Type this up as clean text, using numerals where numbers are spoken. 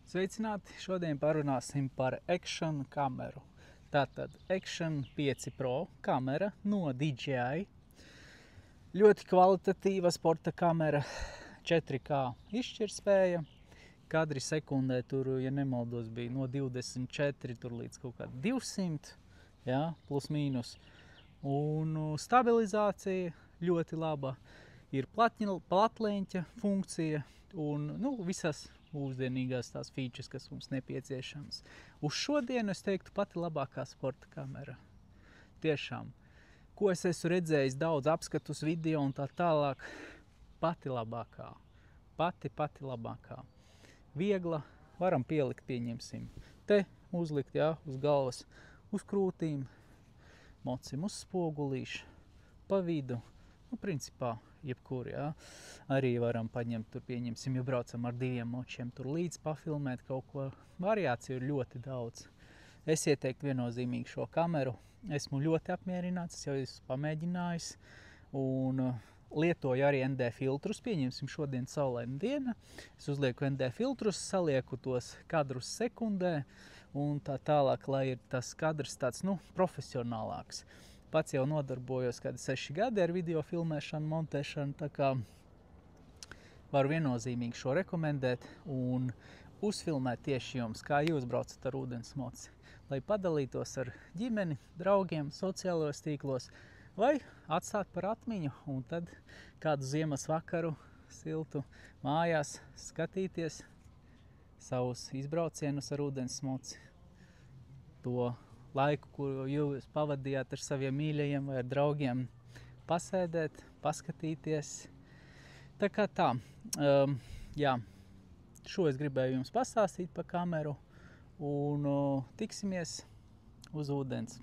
Sveicināti! Šodien parunāsim par Action kameru. Tātad Action 5 Pro kamera no DJI. Ļoti kvalitatīva sporta kamera, 4K izšķirtspēja. Kadri sekundē tur, ja nemaldos, bija no 24 tur līdz kaut kā 200, jā, plus mīnus. Un stabilizācija ļoti laba. Ir platleņķa funkcija un visas mūsdienīgās tās features, kas mums nepieciešams. Uz šodienu es teiktu pati labākā sporta kamera. Tiešām. Ko es esmu redzējis daudz apskatus video un tā tālāk, pati labākā. Pati labākā. Viegla, varam pielikt, pieņemsim. Te uzlikt, jā, uz galvas, uz krūtīm, mocim uz spogulīšu, pa vidu. Principā, jebkur, jā. Arī varam paņemt, tur pieņemsim, ja braucam ar 2 močiem, tur līdz pafilmēt kaut ko. Variāciju ir ļoti daudz. Es ieteiktu viennozīmīgi šo kameru. Esmu ļoti apmierināts, es jau esmu pamēģinājis. Un lietoju arī ND filtrus, pieņemsim šodien saulaina diena. Es uzlieku ND filtrus, salieku tos kadrus sekundē un tā tālāk, lai ir tas kadrs tāds, profesionālāks. Pats jau nodarbojos kādi 6 gadi ar video filmēšanu, montēšanu, tā kā varu viennozīmīgi šo rekomendēt un uzfilmēt tieši jums, kā jūs braucat ar ūdensmoci, lai padalītos ar ģimeni, draugiem, sociālajos tīklos, vai atstāt par atmiņu un tad kādu ziemas vakaru siltu mājās skatīties savus izbraucienus ar ūdensmoci. To laiku, kuru jūs pavadījāt ar saviem mīļajiem vai ar draugiem, pasēdēt, paskatīties. Tā kā tā, jā, šo es gribēju jums pastāstīt par kameru un tiksimies uz ūdens.